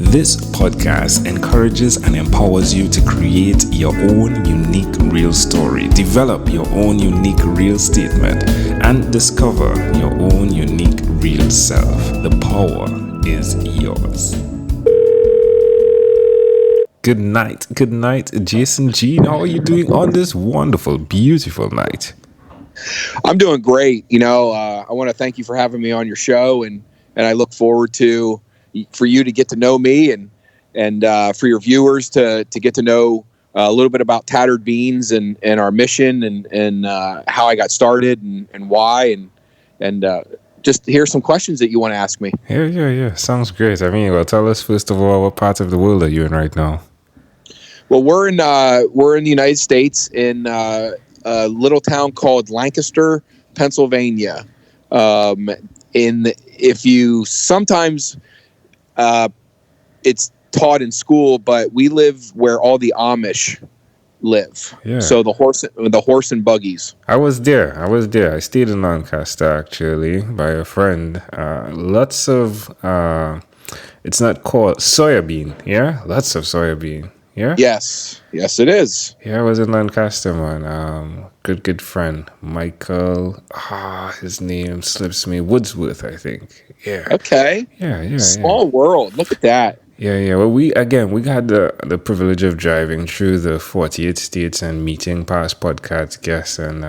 This podcast encourages and empowers you to create your own unique real story, develop your own unique real statement, and discover your own unique real self. The power is yours. Good night, Jason Jean. How are you doing on this wonderful, beautiful night? I'm doing great. I want to thank you for having me on your show, and I look forward for you to get to know me and for your viewers to get to know a little bit about Tattered Beans and our mission and how I got started and why and just hear some questions that you want to ask me. Yeah. Sounds great. Tell us first of all, what part of the world are you in right now? Well, we're in the United States in a little town called Lancaster, Pennsylvania. If you sometimes it's taught in school, but we live where all the Amish live. Yeah. So the horse and buggies. I was there. I stayed in Lancaster actually by a friend. Lots of it's not called soybean. Yeah, lots of soybean. Yeah. Yes, it is. Yeah, I was in Lancaster, man. Good friend, Michael. His name slips me. Woodsworth, I think. Yeah. Okay. Yeah. Small world. Look at that. Yeah. Well, we had the privilege of driving through the 48 states and meeting past podcast guests, and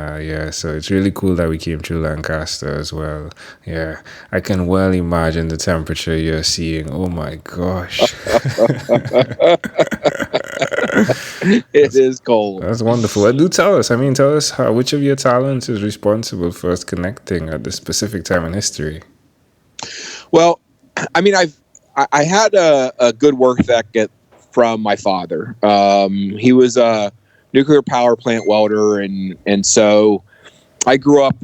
so it's really cool that we came through Lancaster as well. Yeah, I can well imagine the temperature you're seeing. Oh my gosh. It is cold. That's wonderful. Do tell us. Tell us which of your talents is responsible for us connecting at this specific time in history. Well, I had a good work ethic from my father. He was a nuclear power plant welder, and so I grew up,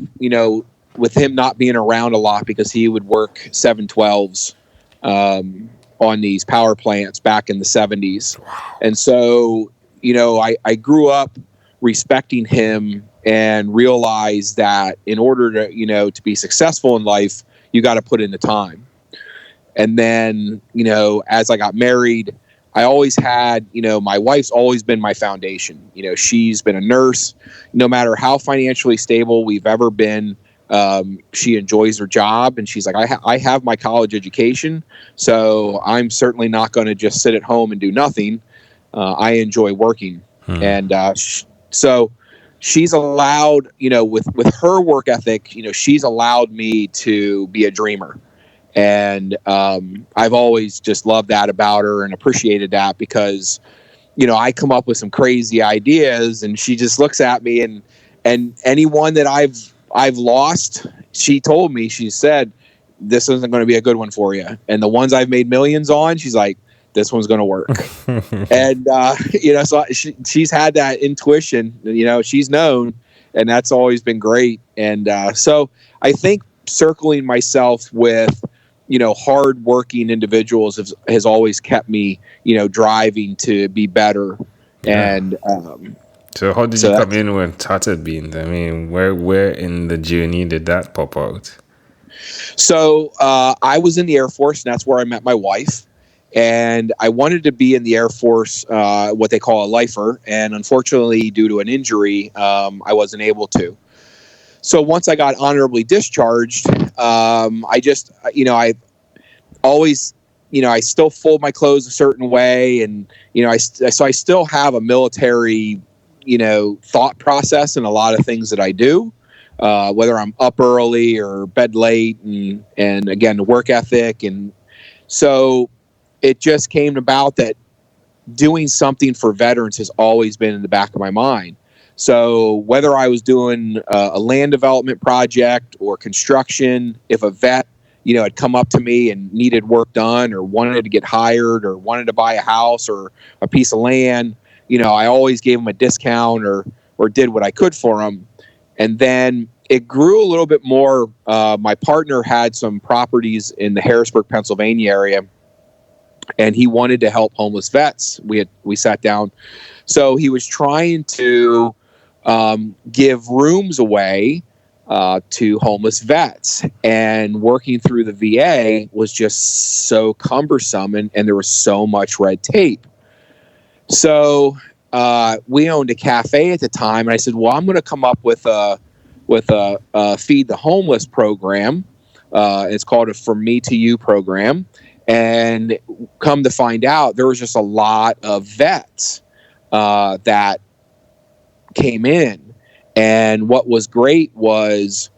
with him not being around a lot because he would work 712s on these power plants back in the 70s. Wow. And so, I grew up respecting him and realized that in order to, to be successful in life, you got to put in the time. And then, as I got married, I always had, my wife's always been my foundation. She's been a nurse. No matter how financially stable we've ever been, she enjoys her job. And she's like, I have my college education, so I'm certainly not going to just sit at home and do nothing. I enjoy working. And so she's allowed, with her work ethic, she's allowed me to be a dreamer. And I've always just loved that about her and appreciated that because, I come up with some crazy ideas and she just looks at me and anyone that I've lost, she told me, she said, this isn't going to be a good one for you. And the ones I've made millions on, she's like, this one's going to work. And, so she's had that intuition, she's known, and that's always been great. And so I think circling myself with, hardworking individuals has always kept me, driving to be better. Yeah. And so how did you come in with Tattered Beans? Where in the journey did that pop out? So I was in the Air Force, and that's where I met my wife. And I wanted to be in the Air Force, what they call a lifer. And unfortunately, due to an injury, I wasn't able to. So once I got honorably discharged, I just, I always, I still fold my clothes a certain way. And, so I still have a military, thought process in a lot of things that I do, whether I'm up early or bed late and again, the work ethic. And so it just came about that doing something for veterans has always been in the back of my mind. So whether I was doing a land development project or construction, if a vet, had come up to me and needed work done or wanted to get hired or wanted to buy a house or a piece of land, I always gave them a discount or did what I could for them. And then it grew a little bit more. My partner had some properties in the Harrisburg, Pennsylvania area, and he wanted to help homeless vets. We sat down. So he was trying to give rooms away to homeless vets, and working through the VA was just so cumbersome, and there was so much red tape. So we owned a cafe at the time, and I said, well, I'm going to come up with a feed the homeless program. It's called a From Me to You program. And come to find out, there was just a lot of vets that came in. And what was great was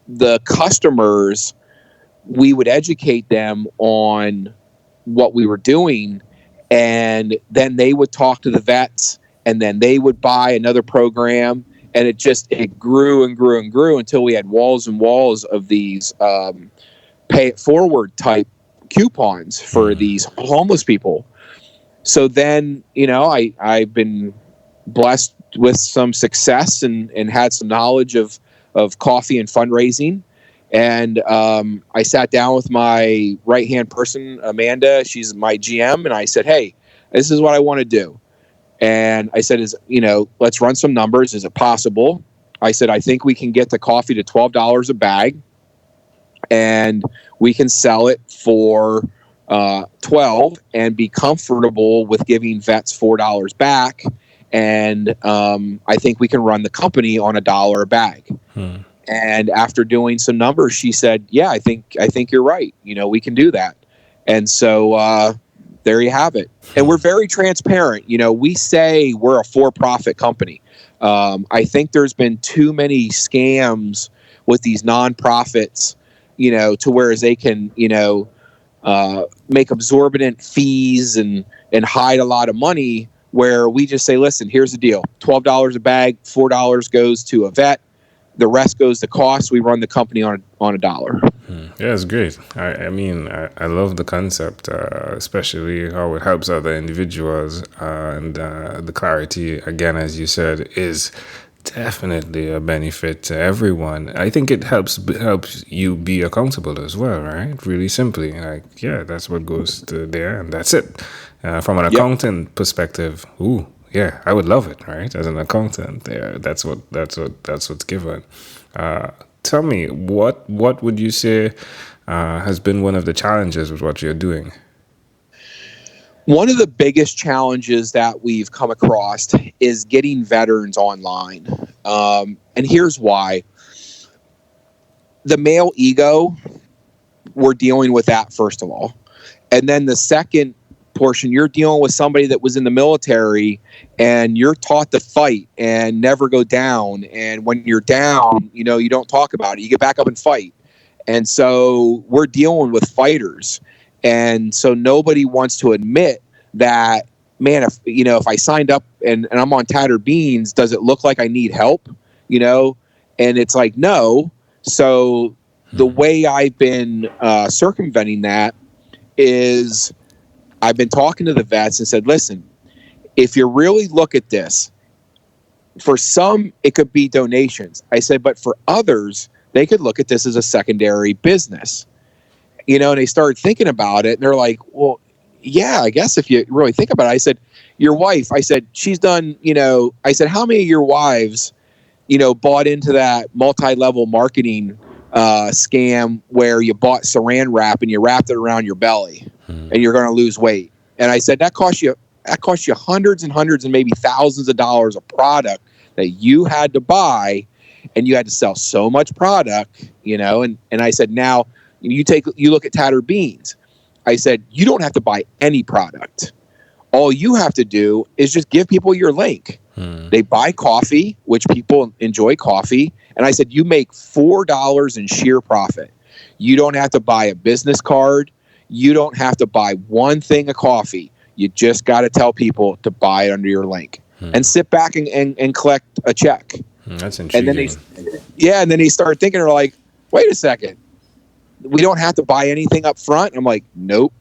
the customers, we would educate them on what we were doing, and then they would talk to the vets, and then they would buy another program, and it grew and grew and grew until we had walls and walls of these pay it forward type coupons for these homeless people. So then, I've been blessed with some success and had some knowledge of coffee and fundraising. And I sat down with my right-hand person, Amanda. She's my GM. And I said, hey, this is what I want to do. And I said, let's run some numbers. Is it possible? I said, I think we can get the coffee to $12 a bag, and we can sell it for $12 and be comfortable with giving vets $4 back. And I think we can run the company on $1 a bag. And after doing some numbers, she said, yeah, I think you're right. We can do that. And so there you have it. And we're very transparent. We say we're a for-profit company. I think there's been too many scams with these nonprofits, to whereas they can, make exorbitant fees and hide a lot of money, where we just say, listen, here's the deal. $12 a bag, $4 goes to a vet. The rest goes to costs. We run the company on $1. Yeah, it's great. I mean, I love the concept, especially how it helps other individuals. And the clarity, again, as you said, is definitely a benefit to everyone. I think it helps you be accountable as well, right? Really simply, that's what goes to there, and that's it. From an accountant perspective, yeah, I would love it, right? As an accountant, that's what's given. Tell me, what would you say has been one of the challenges with what you're doing? One of the biggest challenges that we've come across is getting veterans online. And here's why. The male ego, we're dealing with that, first of all. And then the second portion, you're dealing with somebody that was in the military, and you're taught to fight and never go down. And when you're down, you don't talk about it. You get back up and fight. And so we're dealing with fighters. And so nobody wants to admit that, man, if I signed up and I'm on Tattered Beans, does it look like I need help? And it's like, no. So the way I've been circumventing that is I've been talking to the vets and said, listen, if you really look at this, for some, it could be donations. I said, but for others, they could look at this as a secondary business. And they started thinking about it, and they're like, well, yeah, I guess if you really think about it. I said, your wife, I said, she's done, I said, how many of your wives, bought into that multi-level marketing scam where you bought saran wrap and you wrapped it around your belly and you're going to lose weight? And I said, that cost you hundreds and hundreds and maybe thousands of dollars of product that you had to buy, and you had to sell so much product, and I said, now you look at Tattered Beans. I said, you don't have to buy any product. All you have to do is just give people your link. They buy coffee, which people enjoy coffee. And I said, you make $4 in sheer profit. You don't have to buy a business card. You don't have to buy one thing of coffee. You just got to tell people to buy it under your link and sit back and collect a check. That's intriguing. And then they started thinking, they're like, wait a second. We don't have to buy anything up front. I'm like, nope.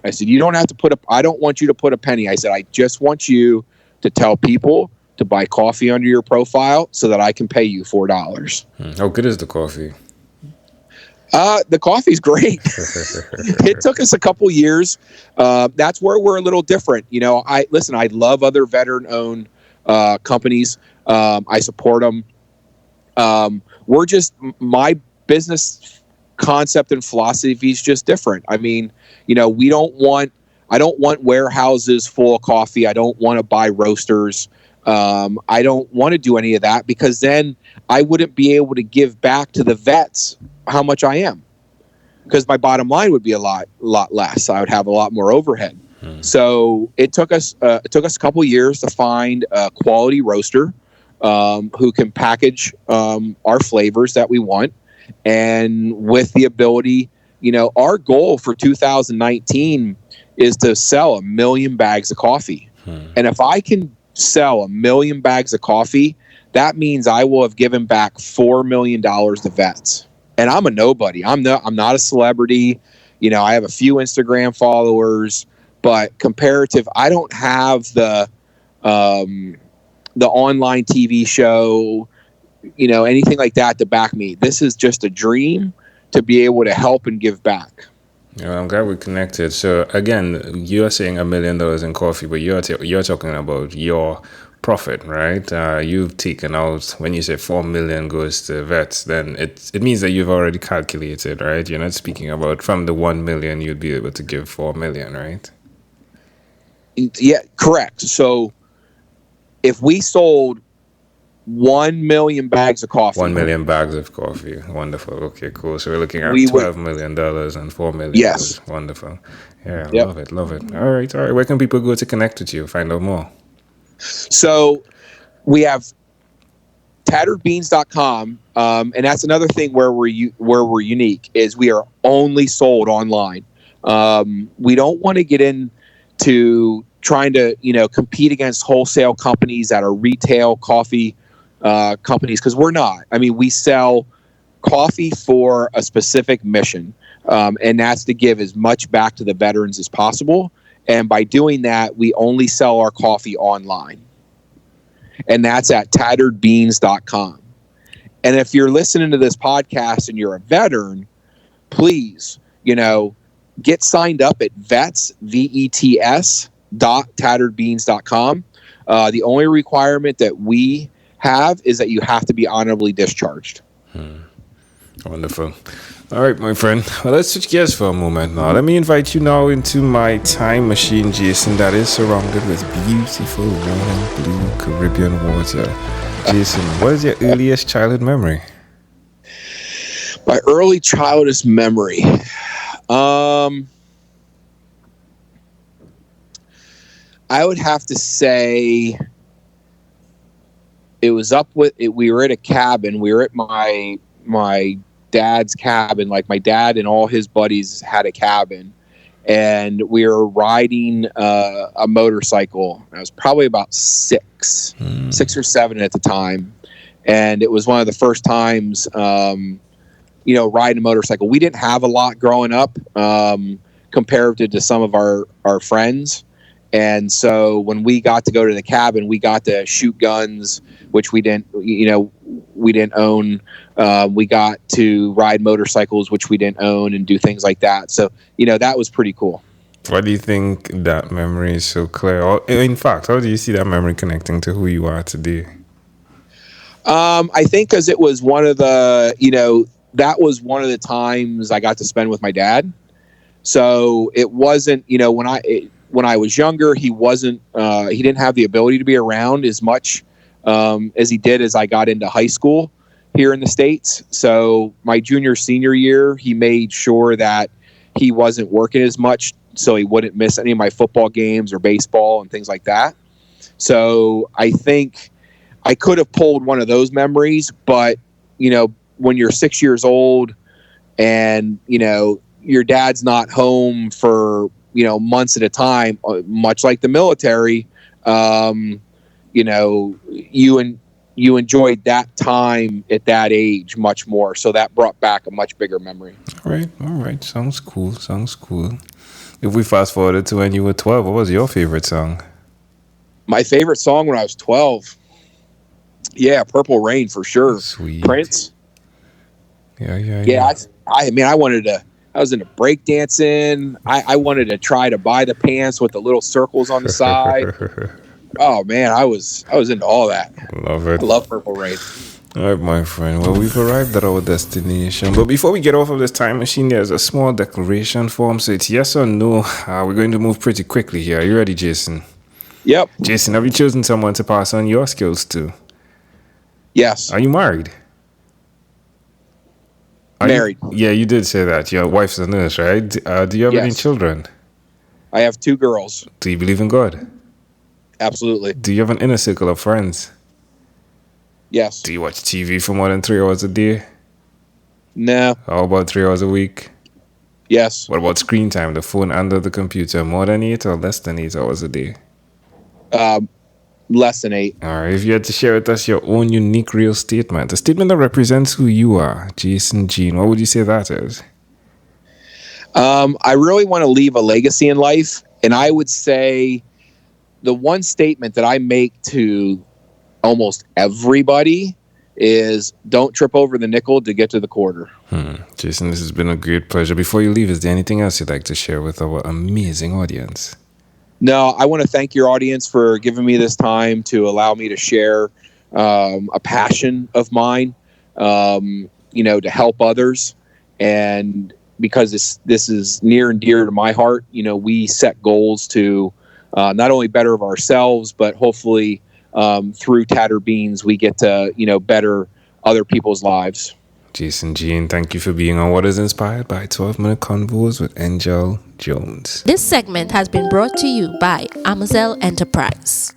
I said, you don't have to I don't want you to put a penny. I said, I just want you to tell people to buy coffee under your profile so that I can pay you $4. How good is the coffee? The coffee's great. It took us a couple years. That's where we're a little different. I love other veteran-owned companies. I support them. my business concept and philosophy is just different. I mean, I don't want warehouses full of coffee. I don't want to buy roasters. I don't want to do any of that, because then I wouldn't be able to give back to the vets how much I am, because my bottom line would be a lot less. I would have a lot more overhead. So it took us a couple years to find a quality roaster who can package our flavors that we want, and with the ability, our goal for 2019 is to sell 1 million bags of coffee. And if I can sell 1 million bags of coffee, that means I will have given back $4 million to vets. And I'm a nobody. I'm not a celebrity. I have a few Instagram followers, but comparative, I don't have the online TV show, anything like that to back me. This is just a dream to be able to help and give back. I'm glad we connected. So again, you're saying $1 million in coffee, but you're talking about your profit, right? You've taken out, when you say 4 million goes to vets, then it means that you've already calculated, right? You're not speaking about from the 1 million you'd be able to give 4 million, right? Yeah, correct. So if we sold 1 million bags of coffee. 1 million bags of coffee. Wonderful. Okay, cool. So we're looking at $12 million and 4 million. Yes. Wonderful. Yeah, yep. Love it. All right. Where can people go to connect with you, find out more? So we have tatteredbeans.com, and that's another thing where we're unique, is we are only sold online. We don't want to get into trying to compete against wholesale companies that are retail coffee companies, because we're not. I mean, we sell coffee for a specific mission, and that's to give as much back to the veterans as possible. And by doing that, we only sell our coffee online. And that's at tatteredbeans.com. And if you're listening to this podcast and you're a veteran, please, get signed up at vets.tatteredbeans.com. The only requirement that we have is that you have to be honorably discharged. Wonderful. All right, my friend. Well, let's switch gears for a moment now. Let me invite you now into my time machine, Jason, that is surrounded with beautiful warm blue Caribbean water. Jason, what is your earliest childhood memory? My early childhood memory. I would have to say it was we were at a cabin. We were at my dad's cabin. Like, my dad and all his buddies had a cabin, and we were riding a motorcycle. I was probably about six or seven at the time. And it was one of the first times, riding a motorcycle. We didn't have a lot growing up, comparative to some of our friends. And so when we got to go to the cabin, we got to shoot guns, which we didn't own. We got to ride motorcycles, which we didn't own, and do things like that. So, that was pretty cool. Why do you think that memory is so clear? Or, in fact, how do you see that memory connecting to who you are today? I think because it was one of the, that was one of the times I got to spend with my dad. So it wasn't, when I was younger, he didn't have the ability to be around as much as he did as I got into high school here in the States. So my senior year, he made sure that he wasn't working as much, so he wouldn't miss any of my football games or baseball and things like that. So I think I could have pulled one of those memories, but, when you're 6 years old and, your dad's not home for, months at a time, much like the military, you enjoyed that time at that age much more. So that brought back a much bigger memory. All right. Sounds cool. If we fast forwarded to when you were 12, what was your favorite song? My favorite song when I was 12? Yeah, Purple Rain for sure. Sweet. Prince. Yeah. I was into breakdancing. I wanted to try to buy the pants with the little circles on the side. Oh man, I was into all that. Love it. I love Purple Rain. All right, my friend. Well, we've arrived at our destination. But before we get off of this time machine, there's a small declaration form. So it's yes or no. We're going to move pretty quickly here. Are you ready, Jason? Yep. Jason, have you chosen someone to pass on your skills to? Yes. Are you married? Married. Yeah, you did say that. Your wife's a nurse, right? Do you have any children? I have 2 girls. Do you believe in God? Absolutely. Do you have an inner circle of friends? Yes. Do you watch TV for more than 3 hours a day? No. How about 3 hours a week? Yes. What about screen time, the phone and the computer? More than 8 or less than 8 hours a day? Less than 8. All right. If you had to share with us your own unique real statement, a statement that represents who you are, Jason Jean, what would you say that is? I really want to leave a legacy in life. And I would say the one statement that I make to almost everybody is don't trip over the nickel to get to the quarter. Jason, this has been a great pleasure. Before you leave, is there anything else you'd like to share with our amazing audience? No, I want to thank your audience for giving me this time to allow me to share a passion of mine, to help others. And because this is near and dear to my heart, we set goals to not only better of ourselves, but hopefully through Tattered Beans, we get to, better other people's lives. Jason Jean, thank you for being on What is Inspired by 12-Minute Convos with Angel Jones. This segment has been brought to you by Amazon Enterprise.